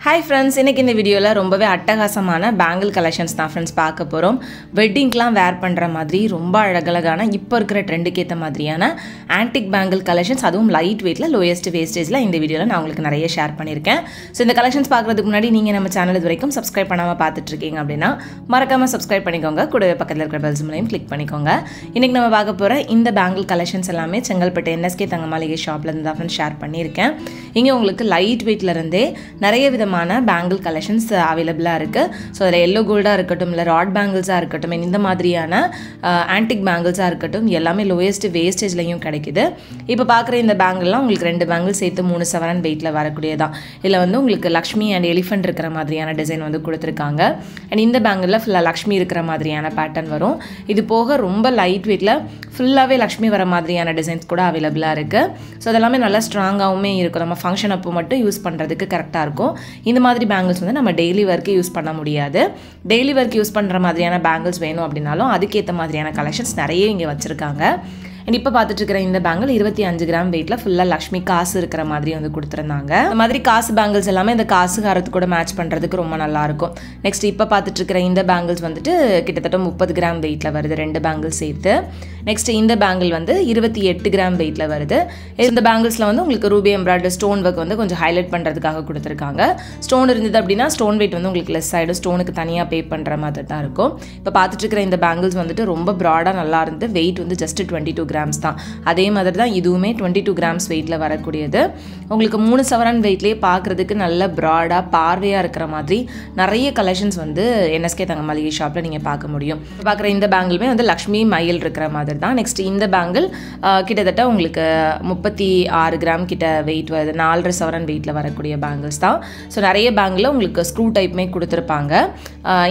Hi friends, இன்னைக்கு இந்த வீடியோல ரொம்பவே அட்டகாசமான பேங்கிள் கலெக்ஷன்ஸ் தான் friends பார்க்க போறோம். வெட்டிங்க்குலாம் வேர் பண்ற மாதிரி ரொம்ப அழகழகான இப்போ இருக்கிற ட்ரெண்டுக்கு ஏத்த மாதிரியான ஆன்டிக் பேங்கிள் கலெக்ஷன்ஸ் அதுவும் லைட் வெயிட்ல லோயஸ்ட் வேஸ்டேஜ்ல இந்த வீடியோல நான் உங்களுக்கு நிறைய ஷேர் பண்ணிருக்கேன். சோ இந்த கலெக்ஷன்ஸ் பார்க்கிறதுக்கு முன்னாடி நீங்க நம்ம சேனல் இதுவரைக்கும் Subscribe பண்ணாம பார்த்துட்டு இருக்கீங்க அப்படினா மறக்காம Subscribe பண்ணிக்கோங்க. கூடவே பக்கத்துல இருக்கிற பெல் சிம்பலையும் கிளிக் பண்ணிக்கோங்க. இன்னைக்கு நம்ம பார்க்க போற இந்த பேங்கிள் கலெக்ஷன்ஸ் எல்லாமே செங்கல்பட்டு NSK தங்கமாளிகை ஷாப்ல இருந்து தான் friends ஷேர் பண்ணிருக்கேன். இங்க உங்களுக்கு லைட் வெயிட்ல இருந்தே நிறைய பேங்கிள் கலெக்ஷன்ஸ் அவைலபிளா இருக்கு. சோ அதுல yellow gold இருக்கட்டும் இல்ல ராட் பேங்கிள்ஸா இருக்கட்டும் இந்த மாதிரியான ஆன்டிக் பேங்கிள்ஸா இருக்கட்டும் எல்லாமே லோயஸ்ட் வேஸ்டேஜ்லயும் கிடைக்குது. இப்போ பார்க்குற இந்த பேங்கிள்லாம் உங்களுக்கு ரெண்டு பேங்கிள் சேர்த்து 3 சவரன் வெயிட்ல வரக்கூடியதான். இதுல வந்து உங்களுக்கு லக்ஷ்மி அண்ட் எலிஃபண்ட் இருக்கிற மாதிரியான டிசைன் வந்து கொடுத்திருக்காங்க. அண்ட் இந்த பேங்கிள்ல ஃபுல்லா லக்ஷ்மி இருக்கிற மாதிரியான பேட்டர்ன் வரும். இது போக ரொம்ப லைட் வெயிட்ல ஃபுல்லாவே லக்ஷ்மி வர மாதிரியான டிசைன்ஸ் கூட அவைலபிளா இருக்கு. சோ அதெல்லாம் நல்லா ஸ்ட்ராங்காவுமே இருக்கும். நம்ம ஃபங்க்ஷன் அப்போ மட்டும் யூஸ் பண்றதுக்கு கரெக்ட்டா இருக்கும். இந்த மாதிரி பேங்கிள்ஸ் வந்து நம்ம டெய்லி வர்க்கு யூஸ் பண்ண முடியாது. டெய்லி வர்க்கு யூஸ் பண்ற மாதிரியான பேங்கிள்ஸ் வேணும் அப்படினாலும் அதுக்கு ஏத்த மாதிரியான கலெக்ஷன்ஸ் நிறைய இங்க வச்சிருக்காங்க. And இப்போ பார்த்துட்டு இருக்கிற இந்த பேங்கிள் 25 கிராம் வெயிட்ல ஃபுல்லா லக்ஷ்மி காசு இருக்கிற மாதிரி வந்து கொடுத்திருந்தாங்க. இந்த மாதிரி காசு பேங்கிள்ஸ் எல்லாமே இந்த காசு ஹாரத்துக்கு கூட மேட்ச் பண்றதுக்கு ரொம்ப நல்லா இருக்கும். நெக்ஸ்ட் இப்போ பார்த்துட்டு இருக்கிற இந்த பேங்கிள்ஸ் வந்துட்டு கிட்டத்தட்ட 30 கிராம் வெயிட்ல வருது ரெண்டு பேங்கிள்ஸ் சேர்த்து. நெக்ஸ்ட் இந்த பேங்கிள் வந்து 28 கிராம் வெயிட்ல வருது. இந்த பேங்கிள்ஸ்ல வந்து உங்களுக்கு ரூபி எம்ப்ராய்டரி ஸ்டோன் வர்க் வந்து கொஞ்சம் ஹைலைட் பண்றதுக்காக கொடுத்திருக்காங்க. ஸ்டோன் இருந்தது அப்படினா ஸ்டோன் வெயிட் வந்து உங்களுக்கு லெஸ் ஆயிடும். ஸ்டோனுக்கு தனியா பே பண்ற மாதிரி தான் இருக்கும். இப்போ பார்த்துட்டு இருக்கிற இந்த பேங்கிள்ஸ் வந்துட்டு ரொம்ப பிராடா நல்லா இருந்து வெயிட் வந்து ஜஸ்ட் 22 கிராம்ஸ் தான். அதே மாதிரி தான் இதுவுமே 22 கிராம்ஸ் வெயிட்ல வரக்கூடியது. உங்களுக்கு 3 சவரன் வெயிட்லயே பார்க்கிறதுக்கு நல்ல பிராடா பார்வையா இருக்கிற மாதிரி நிறைய கலெக்ஷன்ஸ் வந்து NSK தங்கமாளிகை ஷாப்ல நீங்க பார்க்க முடியும். பார்க்குற இந்த பேங்கிள்மே வந்து லக்ஷ்மி மயில் இருக்கிற மாதிரி தான். நெக்ஸ்ட் இந்த பேங்கிள் கிட்டத்தட்ட உங்களுக்கு 36 கிராம் கிட்ட வெயிட் வருது. 4.5 சவரன் வெயிட்ல வரக்கூடிய பேங்கிள்ஸ் தான். ஸோ நிறைய பேங்கிள் உங்களுக்கு ஸ்க்ரூ டைப்மே கொடுத்துருப்பாங்க.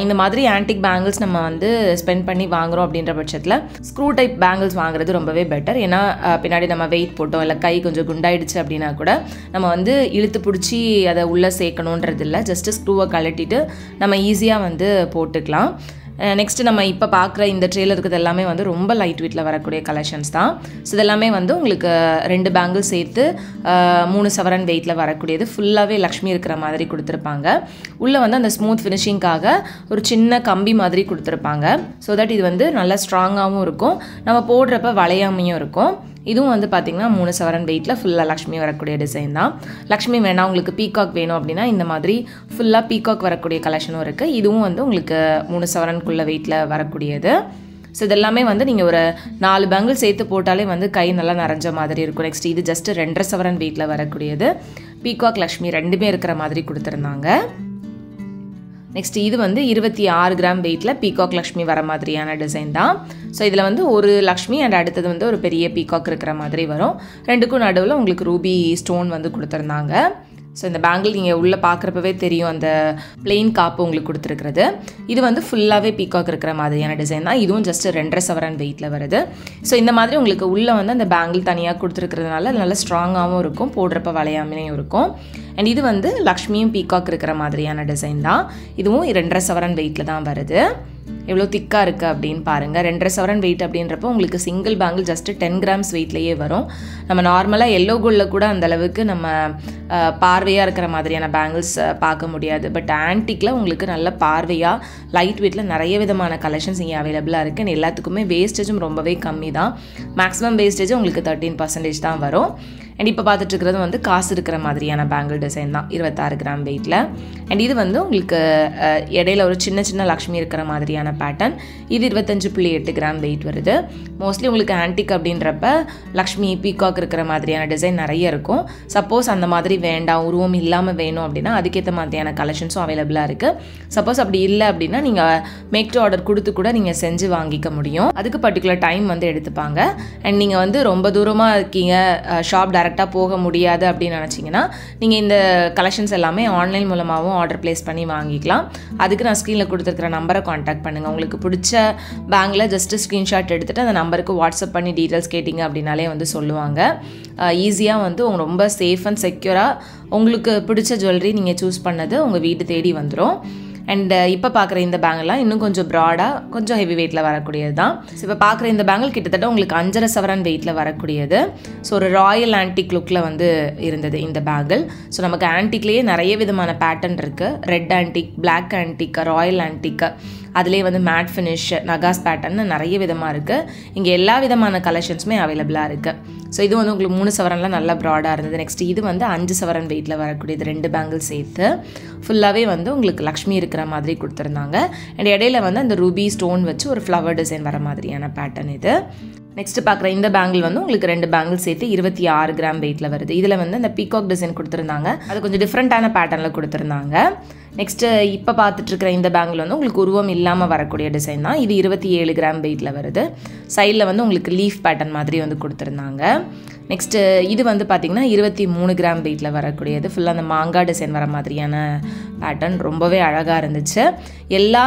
இந்த மாதிரி ஆன்டிக் பேங்கிள்ஸ் நம்ம வந்து ஸ்பெண்ட் பண்ணி வாங்குறோம் அப்படின்ற பட்சத்தில் ஸ்க்ரூ டைப் பேங்கிள்ஸ் வாங்குறது ரொம்பவே பெட்டர். ஏன்னா பின்னாடி நம்ம வெயிட் போட்டோம் இல்லை கை கொஞ்சம் குண்டாயிடுச்சு அப்படின்னா கூட நம்ம வந்து இழுத்து பிடிச்சி அதை உள்ளே சேர்க்கணுன்றது இல்லை. ஜஸ்ட் ஸ்க்ரூவை கழட்டிட்டு நம்ம ஈஸியாக வந்து போட்டுக்கலாம். நெக்ஸ்ட் நம்ம இப்போ பார்க்குற இந்த ட்ரேல இருக்கிறது எல்லாமே வந்து ரொம்ப லைட் வெயிட்ல வரக்கூடிய கலெக்ஷன்ஸ் தான். ஸோ இதெல்லாமே வந்து உங்களுக்கு ரெண்டு பேங்கிள் சேர்த்து 3 சவரன் வெயிட்ல வரக்கூடியது. ஃபுல்லாகவே லக்ஷ்மி இருக்கிற மாதிரி கொடுத்துருப்பாங்க. உள்ளே வந்து அந்த ஸ்மூத் ஃபினிஷிங்காக ஒரு சின்ன கம்பி மாதிரி கொடுத்துருப்பாங்க. ஸோ தட் இது வந்து நல்லா ஸ்ட்ராங்காகவும் இருக்கும். நம்ம போடுறப்ப வளையாமையும் இருக்கும். இதுவும் வந்து பார்த்தீங்கன்னா 3 சவரன் வெயிட்ல ஃபுல்லாக லக்ஷ்மி வரக்கூடிய டிசைன் தான். லக்ஷ்மி வேணா உங்களுக்கு பீகாக் வேணும் அப்படின்னா இந்த மாதிரி ஃபுல்லாக பீகாக் வரக்கூடிய கலெக்ஷனும் இருக்குது. இதுவும் வந்து உங்களுக்கு 3 சவரனுக்குள்ள வெயிட்ல வரக்கூடியது. ஸோ இதெல்லாமே வந்து நீங்கள் ஒரு 4 பேங்கிள் சேர்த்து போட்டாலே வந்து கை நல்லா நிறைஞ்ச மாதிரி இருக்கும். நெக்ஸ்ட் இது ஜஸ்ட் 2.5 சவரன் வெயிட்ல வரக்கூடியது. பீகாக் லக்ஷ்மி ரெண்டுமே இருக்கிற மாதிரி கொடுத்துருந்தாங்க. நெக்ஸ்ட் இது வந்து 26 கிராம் வெயிட்ல பீகாக் லக்ஷ்மி வர மாதிரியான டிசைன் தான். ஸோ இதில் வந்து ஒரு லக்ஷ்மி அண்ட் அடுத்தது வந்து ஒரு பெரிய பீகாக் இருக்கிற மாதிரி வரும். ரெண்டுக்கும் நடுவில் உங்களுக்கு ரூபி ஸ்டோன் வந்து கொடுத்துருந்தாங்க. ஸோ இந்த பேங்கிள் நீங்கள் உள்ளே பார்க்குறப்பவே தெரியும் அந்த பிளெயின் காப்பு உங்களுக்கு கொடுத்துருக்கிறது. இது வந்து ஃபுல்லாகவே பீகாக் இருக்கிற மாதிரியான டிசைன் தான். இதுவும் ஜஸ்ட் 2.5 சவரன் வெயிட்டில் வருது. ஸோ இந்த மாதிரி உங்களுக்கு உள்ளே வந்து அந்த பேங்கிள் தனியாக கொடுத்துருக்கிறதுனால நல்லா ஸ்ட்ராங்காகவும் இருக்கும். போடுறப்ப வளையாமையும் இருக்கும். அண்ட் இது வந்து லக்ஷ்மியும் பீகாக் இருக்கிற மாதிரியான டிசைன் தான். இதுவும் 2.5 சவரன் வெயிட்டில் தான் வருது. எவ்வளோ திக்காக இருக்குது அப்படின்னு பாருங்கள். 2.5 சவரன் வெயிட் அப்படின்றப்போ உங்களுக்கு சிங்கிள் பேங்கிள் ஜஸ்ட் 10 கிராம்ஸ் வெயிட்லேயே வரும். நம்ம நார்மலாக எல்லோ கோல்டில் கூட அந்த அளவுக்கு நம்ம பார்வையாக இருக்கிற மாதிரியான பேங்கிள்ஸ் பார்க்க முடியாது. பட் ஆன்டிக்கில் உங்களுக்கு நல்ல பார்வையாக லைட் வெயிட்டில் நிறைய விதமான கலெக்ஷன்ஸ் இங்கே அவைலபிளாக இருக்குது. எல்லாத்துக்குமே வேஸ்டேஜும் ரொம்பவே கம்மி தான். மேக்ஸிமம் வேஸ்டேஜ் உங்களுக்கு 13% தான் வரும். அண்ட் இப்போ பார்த்துட்டு இருக்கிறது வந்து காசு இருக்கிற மாதிரியான பேங்கிள் டிசைன் தான் 26 கிராம் வெயிட்டில். அண்ட் இது வந்து உங்களுக்கு இடையில ஒரு சின்ன சின்ன லக்ஷ்மி இருக்கிற மாதிரியான பேட்டர்ன். இது 25.8 கிராம் வெயிட் வருது. மோஸ்ட்லி உங்களுக்கு ஆன்டிக் அப்படின்றப்ப லக்ஷ்மி பீகாக் இருக்கிற மாதிரியான டிசைன் நிறைய இருக்கும். சப்போஸ் அந்த மாதிரி வேண்டாம் உருவம் இல்லாமல் வேணும் அப்படின்னா அதுக்கேற்ற மாதிரியான கலெக்ஷன்ஸும் அவைலபிளாக இருக்குது. சப்போஸ் அப்படி இல்லை அப்படின்னா நீங்கள் மேக் டு ஆர்டர் கொடுத்து கூட நீங்கள் செஞ்சு வாங்கிக்க முடியும். அதுக்கு பர்டிகுலர் டைம் வந்து எடுத்துப்பாங்க. அண்ட் நீங்கள் வந்து ரொம்ப தூரமாக இருக்கீங்க ஷாப் டேரெக்டாக போக முடியாது அப்படின்னு நினச்சிங்கன்னா நீங்கள் இந்த கலெக்ஷன்ஸ் எல்லாமே ஆன்லைன் மூலமாகவும் ஆர்டர் ப்ளேஸ் பண்ணி வாங்கிக்கலாம். அதுக்கு நான் ஸ்க்ரீனில் கொடுத்துருக்கிற நம்பரை காண்டாக்ட் பண்ணுங்கள். உங்களுக்கு பிடிச்ச பேங்கில் ஜஸ்ட் ஸ்க்ரீன்ஷாட் எடுத்துகிட்டு அந்த நம்பருக்கு வாட்ஸ்அப் பண்ணி டீட்டெயில்ஸ் கேட்டிங்க அப்படின்னாலே வந்து சொல்லுவாங்க. ஈஸியாக வந்து ரொம்ப சேஃப் அண்ட் செக்யூராக உங்களுக்கு பிடிச்ச ஜுவல்லரி நீங்கள் சூஸ் பண்ணது உங்கள் வீட்டு தேடி வந்துடும். அண்ட் இப்போ பார்க்குற இந்த பேங்கிள்லாம் இன்னும் கொஞ்சம் ப்ராடாக கொஞ்சம் ஹெவி வெயிட்டில் வரக்கூடியது தான். ஸோ இப்போ பார்க்குற இந்த பேங்கிள் கிட்டத்தட்ட உங்களுக்கு 5.5 சவரன் வெயிட்டில் வரக்கூடியது. ஸோ ஒரு ராயல் ஆன்டிக் லுக்கில் வந்து இருந்தது இந்த பேங்கிள். ஸோ நமக்கு ஆன்டிக்லேயே நிறைய விதமான பேட்டர்ன் இருக்குது. Red antique, black antique, royal antique, அதுலேயே வந்து மேட் ஃபினிஷ், நகாஸ் பேட்டர்னு நிறைய விதமாக இருக்குது. இங்கே எல்லா விதமான கலெக்ஷன்ஸுமே அவைலபிளாக இருக்குது. ஸோ இது வந்து உங்களுக்கு 3 சவரன்லாம் நல்லா ப்ராடாக இருந்தது. நெக்ஸ்ட் இது வந்து 5 சவரன் வெயிட்டில் வரக்கூடியது. 2 பேங்கிள் சேர்த்து ஃபுல்லாகவே வந்து உங்களுக்கு லக்ஷ்மி இருக்கிற மாதிரி கொடுத்துருந்தாங்க. அண்ட் இடையில வந்து அந்த ரூபி ஸ்டோன் வச்சு ஒரு ஃப்ளவர் டிசைன் வர மாதிரியான பேட்டர்ன் இது. நெக்ஸ்ட்டு பார்க்குற இந்த பேங்கிள் வந்து உங்களுக்கு 2 பேங்கிள் சேர்த்து 26 கிராம் வெயிட்டில் வருது. இதில் வந்து அந்த பீகாக் டிசைன் கொடுத்துருந்தாங்க. அது கொஞ்சம் டிஃப்ரெண்ட்டான பேட்டர்னில் கொடுத்துருந்தாங்க. நெக்ஸ்ட்டு இப்போ பார்த்துட்ருக்கிற இந்த பேங்கிள் வந்து உங்களுக்கு உருவம் இல்லாமல் வரக்கூடிய டிசைன் தான். இது 27 கிராம் வெயிட்டில் வருது. சைடில் வந்து உங்களுக்கு லீஃப் பேட்டர்ன் மாதிரி வந்து கொடுத்துருந்தாங்க. நெக்ஸ்ட்டு இது வந்து பார்த்திங்கன்னா 23 கிராம் வெயிட்டில் வரக்கூடியது. ஃபுல்லாக அந்த மாங்காய் டிசைன் வர மாதிரியான பேட்டர்ன் ரொம்பவே அழகாக இருந்துச்சு. எல்லா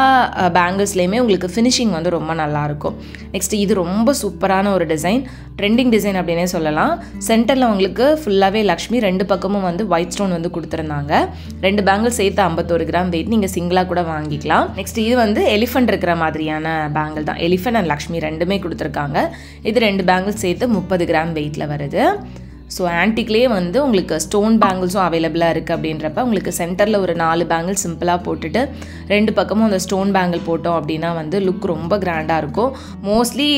பேங்கிள்ஸ்லேயுமே உங்களுக்கு ஃபினிஷிங் வந்து ரொம்ப நல்லாயிருக்கும். நெக்ஸ்ட்டு இது ரொம்ப சூப்பரான ஒரு டிசைன், ட்ரெண்டிங் டிசைன் அப்படின்னே சொல்லலாம். சென்டரில் உங்களுக்கு ஃபுல்லாகவே லக்ஷ்மி, 2 பக்கமும் வந்து ஒயிட் ஸ்டோன் வந்து கொடுத்துருந்தாங்க. 2 பேங்கிள் சேர்த்து 51 கிராம் வெயிட், நீங்கள் சிங்கிளாக கூட வாங்கிக்கலாம். நெக்ஸ்ட் இது வந்து எலிஃபென்ட் இருக்கிற மாதிரியான பேங்கிள் தான். எலிஃபென்ட் அண்ட் லக்ஷ்மி ரெண்டுமே கொடுத்துருக்காங்க. இது 2 பேங்கிள் சேர்த்து 30 கிராம் வெயிட்டில் வருது. ஸோ ஆன்டிக்லேயே வந்து உங்களுக்கு ஸ்டோன் பேங்கிள்ஸும் அவைலபிளாக இருக்குது. அப்படின்றப்ப உங்களுக்கு சென்டரில் ஒரு 4 பேங்கிள் சிம்பிளாக போட்டுட்டு 2 பக்கமும் அந்த ஸ்டோன் பேங்கிள் போட்டோம் அப்படின்னா வந்து லுக் ரொம்ப கிராண்டாக இருக்கும். மோஸ்ட்லி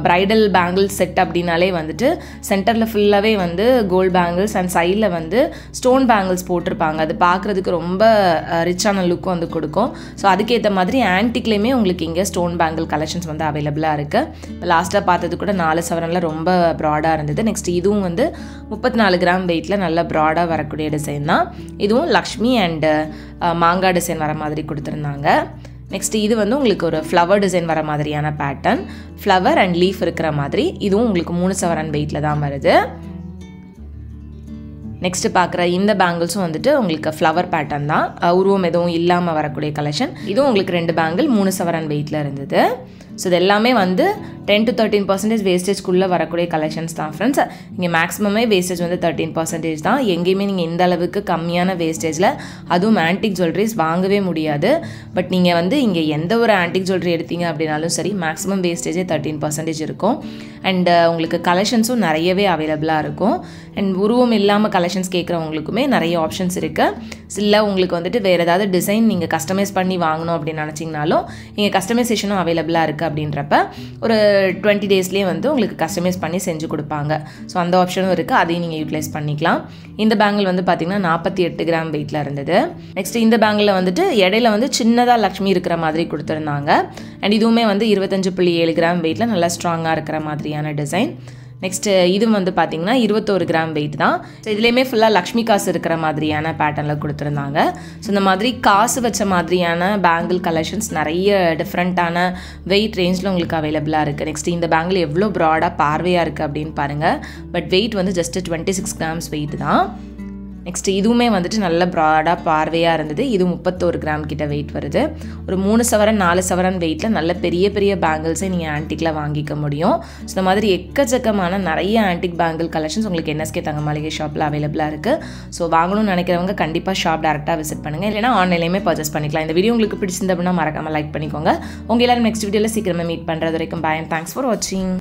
ப்ரைடல் பேங்கிள் செட் அப்படின்னாலே வந்துட்டு சென்டரில் ஃபுல்லாகவே வந்து கோல்டு பேங்கிள்ஸ் அண்ட் சைடில் வந்து ஸ்டோன் பேங்கிள்ஸ் போட்டிருப்பாங்க. அது பார்க்குறதுக்கு ரொம்ப ரிச்சான லுக்கும் வந்து கொடுக்கும். ஸோ அதுக்கேற்ற மாதிரி ஆன்டிக்லேயுமே உங்களுக்கு இங்கே ஸ்டோன் பேங்கிள் கலெக்ஷன்ஸ் வந்து அவைலபிளாக இருக்குது. இப்போ லாஸ்ட்டாக பார்த்தது கூட 4 சவரனில் ரொம்ப ப்ராடாக இருந்தது. நெக்ஸ்ட் இதுவும் வந்து 34 கிராம் வெயிட்டில் நல்ல ப்ராடாக வரக்கூடிய டிசைன் தான். இதுவும் லக்ஷ்மி அண்டு மாங்காய் டிசைன் வர மாதிரி கொடுத்துருந்தாங்க. நெக்ஸ்ட் இது வந்து உங்களுக்கு ஒரு ஃப்ளவர் டிசைன் வர மாதிரியான பேட்டர்ன், ஃப்ளவர் அண்ட் லீஃப் இருக்கிற மாதிரி. இதுவும் உங்களுக்கு 3 சவரன் வெயிட்டில் தான் வருது. நெக்ஸ்ட் பார்க்குற இந்த பேங்கிள்ஸும் வந்துட்டு உங்களுக்கு ஃப்ளவர் பேட்டர்ன் தான், உருவம் எதுவும் இல்லாமல் வரக்கூடிய கலெக்ஷன். இதுவும் உங்களுக்கு 2 பேங்கிள் 3 சவரன் வெயிட்டில் இருந்தது. ஸோ இது எல்லாமே வந்து 10 to 13% வேஸ்டேஜ்க்குள்ளே வரக்கூடிய கலெக்ஷன்ஸ் தான் ஃப்ரெண்ட்ஸ். இங்கே மேக்ஸிமமே வேஸ்டேஜ் வந்து 13% தான். எங்கேயுமே நீங்கள் இந்த அளவுக்கு கம்மியான வேஸ்டேஜில் அதுவும் ஆன்டிக் ஜுவல்லரிஸ் வாங்கவே முடியாது. பட் நீங்கள் வந்து இங்கே எந்த ஒரு ஆன்டிக் ஜுவல்லரி எடுத்தீங்க அப்படின்னாலும் சரி, மேக்ஸிமம் வேஸ்டேஜே 13% இருக்கும். அண்ட் உங்களுக்கு கலெக்ஷன்ஸும் நிறையவே அவைலபிளாக இருக்கும். அண்ட் உருவம் இல்லாமல் கலெக்ஷன்ஸ் கேட்குறவங்களுக்குமே நிறைய ஆப்ஷன்ஸ் இருக்குது. இல்லை உங்களுக்கு வந்துட்டு வேறு ஏதாவது டிசைன் நீங்கள் கஸ்டமைஸ் பண்ணி வாங்கணும் அப்படின்னு நினச்சிங்கனாலும் இங்கே கஸ்டமைசேஷனும் அவைலபிளாக இருக்குது. அப்படின்றப்ப ஒரு 20 டேஸ்லேயே வந்து உங்களுக்கு கஸ்டமைஸ் பண்ணி செஞ்சு கொடுப்பாங்க. ஸோ அந்த ஆப்ஷனும் இருக்குது, அதையும் நீங்கள் யூட்டிலைஸ் பண்ணிக்கலாம். இந்த பேங்கிள் வந்து பார்த்திங்கன்னா 48 கிராம் வெயிட்டில் இருந்தது. நெக்ஸ்ட் இந்த பேங்கிளில் வந்துட்டு இடையில வந்து சின்னதாக லக்ஷ்மி இருக்கிற மாதிரி கொடுத்துருந்தாங்க. அண்ட் இதுவுமே வந்து 25.7 கிராம் வெயிட்டில் நல்லா ஸ்ட்ராங்காக இருக்கிற மாதிரியான டிசைன். நெக்ஸ்ட்டு இது வந்து பார்த்திங்கன்னா 21 கிராம் வெயிட் தான். ஸோ இதுலேயுமே ஃபுல்லாக லக்ஷ்மி காசு இருக்கிற மாதிரியான பேட்டர்னில் கொடுத்துருந்தாங்க. ஸோ இந்த மாதிரி காசு வச்ச மாதிரியான பேங்கிள் கலெக்ஷன்ஸ் நிறைய டிஃப்ரெண்ட்டான வெயிட் ரேஞ்சில் உங்களுக்கு அவைலபிளாக இருக்குது. நெக்ஸ்ட் இந்த பேங்கிள் எவ்வளோ ப்ராடாக பார்வையாக இருக்குது அப்படின்னு பாருங்கள். பட் வெயிட் வந்து ஜஸ்ட்டு 26 கிராம்ஸ் வெயிட் தான். நெக்ஸ்ட் இதுவுமே வந்துட்டு நல்ல ப்ராடாக பார்வையாக இருந்தது. இது 31 கிராம் கிட்ட வெயிட் வருது. ஒரு 3 சவரன் 4 சவரன் வெயிட்டில் நல்ல பெரிய பெரிய பேங்கிள்ஸை நீங்கள் ஆன்டிக்கில் வாங்கிக்க முடியும். ஸோ இந்த மாதிரி எக்கச்சக்கமான நிறைய ஆன்டிக் பேங்கிள் கலெக்ஷன்ஸ் உங்களுக்கு NSK தங்க மளிகை ஷாப்பில் அவைலபிளாக இருக்குது. ஸோ வாங்கணும்னு நினைக்கிறவங்க கண்டிப்பாக ஷாப் டேரெக்டாக விசிட் பண்ணுங்கள், இல்லைனா ஆன்லைன்லேயுமே பர்ச்சேஸ் பண்ணிக்கலாம். இந்த வீடியோ உங்களுக்கு பிடிச்சிருந்தா அப்படின்னா மறக்காமல் லைக் பண்ணிக்கோங்க. உங்கள் எல்லாரும் நெக்ஸ்ட் வீடியோவில் சீக்கிரமாக மீட் பண்ணுறது வரைக்கும் பாய் அண்ட் தேங்க்ஸ் ஃபார் வாட்சிங்.